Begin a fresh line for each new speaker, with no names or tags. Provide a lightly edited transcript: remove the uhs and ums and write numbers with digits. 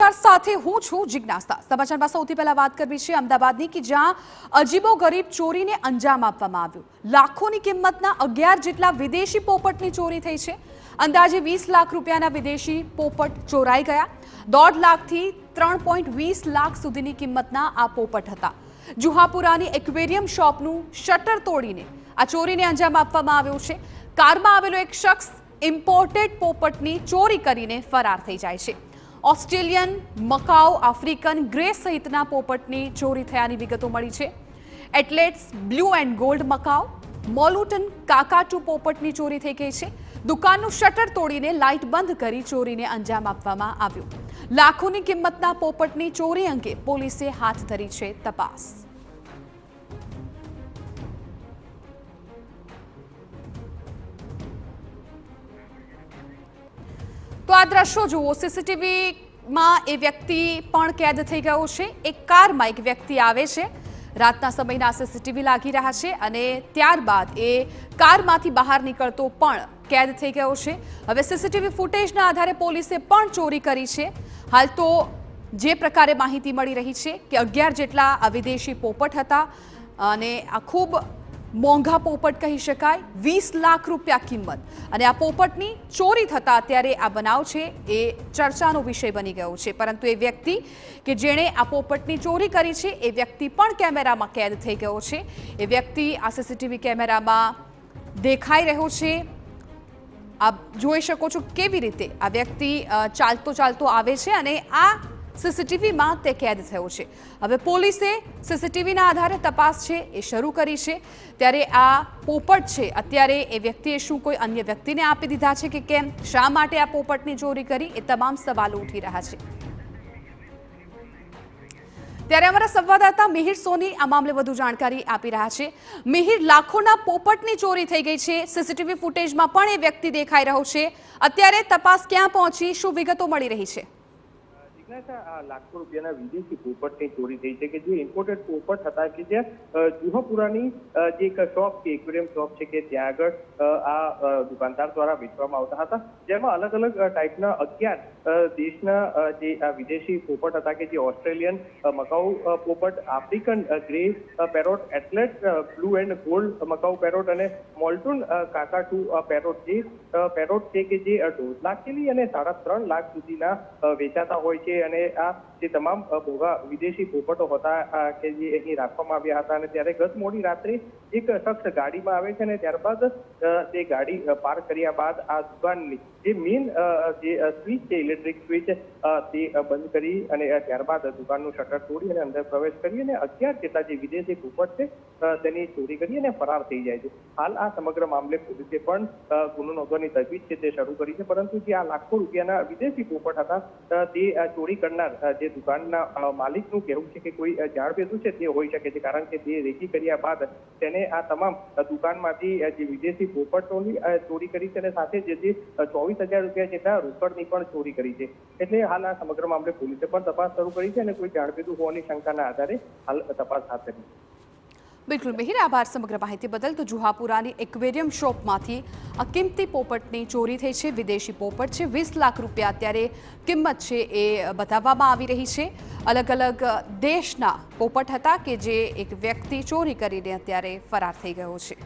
સમાચાર સાથે હું છું જિજ્ઞાસા। સમાચારમાં સૌથી પહેલા વાત કરવી છે અમદાવાદની કે જ્યાં અજીબોગરીબ ચોરીને અંજામ આપવામાં આવ્યો। લાખોની કિંમતના 11 જેટલા વિદેશી પોપટની ચોરી થઈ છે। અંદાજે 20 લાખ રૂપિયાના વિદેશી પોપટ ચોરાઈ ગયા। 1.5 લાખથી 3.20 લાખ સુધીની કિંમતના આ પોપટ હતા। જુહાપુરાની એક્વેરિયમ શોપનું શટર તોડીને આ ચોરીને અંજામ આપવામાં આવ્યો છે। કારમાં આવેલો એક શખ્સ ઇમ્પોર્ટેડ પોપટની ચોરી કરીને ફરાર થઈ જાય છે। ઓસ્ટ્રેલિયન, મકાઉ, આફ્રિકન ગ્રે સહિતના પોપટની ચોરી થયાની વિગતો મળી છે। એટલેટ્સ blue and gold macaw, Moluccan cockatoo પોપટની ચોરી થઈ ગઈ છે। દુકાનનું શટર તોડીને લાઇટ બંધ કરી ચોરીને અંજામ આપવામાં આવ્યો। લાખોની કિંમતના પોપટની ચોરી અંગે પોલીસે હાથ ધરી છે તપાસ। તો આ દ્રશ્યો જુઓ, સીસીટીવીમાં એ વ્યક્તિ પણ કેદ થઈ ગયો છે। એક કારમાં એક વ્યક્તિ આવે છે, રાતના સમયના સીસીટીવી લાગી રહ્યા છે અને ત્યારબાદ એ કારમાંથી બહાર નીકળતો પણ કેદ થઈ ગયો છે। હવે સીસીટીવી ફૂટેજના આધારે પોલીસે પણ ચોરી કરી છે। હાલ તો જે પ્રકારે માહિતી મળી રહી છે કે 11 જેટલા વિદેશી પોપટ હતા અને આ ખૂબ મોંઘા પોપટ કહી શકાય। 20 લાખ રૂપિયા કિંમત અને આ પોપટની ચોરી થતા અત્યારે આ બનાવ છે એ ચર્ચાનો વિષય બની ગયો છે। પરંતુ એ વ્યક્તિ કે જેણે આ પોપટની ચોરી કરી છે એ વ્યક્તિ પણ કેમેરામાં કેદ થઈ ગયો છે। એ વ્યક્તિ આ સીસીટીવી કેમેરામાં દેખાઈ રહ્યો છે। આપ જોઈ શકો છો કેવી રીતે આ વ્યક્તિ ચાલતો આવે છે અને આ સીસીટીવીમાં તે કેદ થયો છે। હવે પોલીસે સીસીટીવીના આધારે તપાસ છે એ શરૂ કરી છે। ત્યારે આ પોપટ છે અત્યારે એ વ્યક્તિએ શું કોઈ અન્ય વ્યક્તિને આપી દીધા છે કે કેમ, શા માટે આ પોપટની ચોરી કરી, એ તમામ સવાલો ઉઠી રહ્યા છે। ત્યારે અમારા સંવાદદાતા મિહિર સોની આ મામલે વધુ જાણકારી આપી રહ્યા છે। મિહિર, લાખોના પોપટની ચોરી થઈ ગઈ છે, સીસીટીવી ફૂટેજમાં પણ એ વ્યક્તિ દેખાઈ રહ્યો છે। અત્યારે તપાસ ક્યાં પહોંચી, શું વિગતો મળી રહી છે?
લાખો રૂપિયાના વિદેશી પોપટની ચોરી થઈ છે કે જે ઇમ્પોર્ટેડ પોપટ હતા કે જે જુહાપુરાની જે એક શોપ કે એક્વેરિયમ શોપ છે કે ત્યાં આગળ આ દુકાનદાર દ્વારા વેચવામાં આવતા હતા, જેમાં અલગ અલગ ટાઈપના 11 દેશના જે વિદેશી પોપટ હતા કે જે ઓસ્ટ્રેલિયન મકાઉ પોપટ, African grey parrot, athlete blue and gold Macau parrot અને મોલ્ટુન કાકાટુ પેરોટ, જે પેરોટ છે કે જે 1.5 લાખથી અને 3.5 લાખ સુધીના વેચાતા હોય છે। અને આ જે તમામ ભોગા વિદેશી પોપટો હતા કે જે અહીં રાખવામાં આવ્યા હતા અને ત્યારે ગત મોડી રાત્રે એક શખ્સ ગાડીમાં આવે છે અને ત્યારબાદ તે ગાડી પાર્ક કર્યા બાદ આ દુકાનની જે મેઇન જે સ્વિચ છે, ઇલેક્ટ્રિક સ્વિચ, તે બંધ કરી અને ત્યારબાદ દુકાનનું શટર તોડી અને અંદર પ્રવેશ કરી અને 11 જેટલા જે વિદેશી પોપટ છે તેની ચોરી કરી અને ફરાર થઈ જાય છે। હાલ આ સમગ્ર મામલે પોલીસે પણ ગુનો નોંધવાની તજવીજ છે તે શરૂ કરી છે। પરંતુ જે આ લાખો રૂપિયાના વિદેશી પોપટ હતા તે ચોરી કરનાર જે દુકાનના માલિકનું કહેવું છે કે કોઈ જાણપેતું છે તે હોઈ શકે છે, કારણ કે તે રેકી કર્યા બાદ તેને આ તમામ દુકાનમાંથી જે વિદેશી પોપટોની ચોરી કરી છે અને સાથે જે 24,000 રૂપિયા જેટલા રોકડની પણ ચોરી કરી છે। એટલે હાલ આ સમગ્ર મામલે પોલીસે પણ તપાસ શરૂ કરી છે અને કોઈ જાણપેતું હોવાની શંકાના આધારે હાલ તપાસ હાથ ધરી છે।
બિલકુલ મિહિર, આભાર સમગ્ર માહિતી બદલ। તો જુહાપુરાની એક્વેરિયમ શોપમાંથી આ કિંમતી પોપટની ચોરી થઈ છે, વિદેશી પોપટ છે। 20 લાખ રૂપિયા અત્યારે કિંમત છે એ બતાવવામાં આવી રહી છે। અલગ અલગ દેશના પોપટ હતા કે જે એક વ્યક્તિ ચોરી કરીને અત્યારે ફરાર થઈ ગયો છે।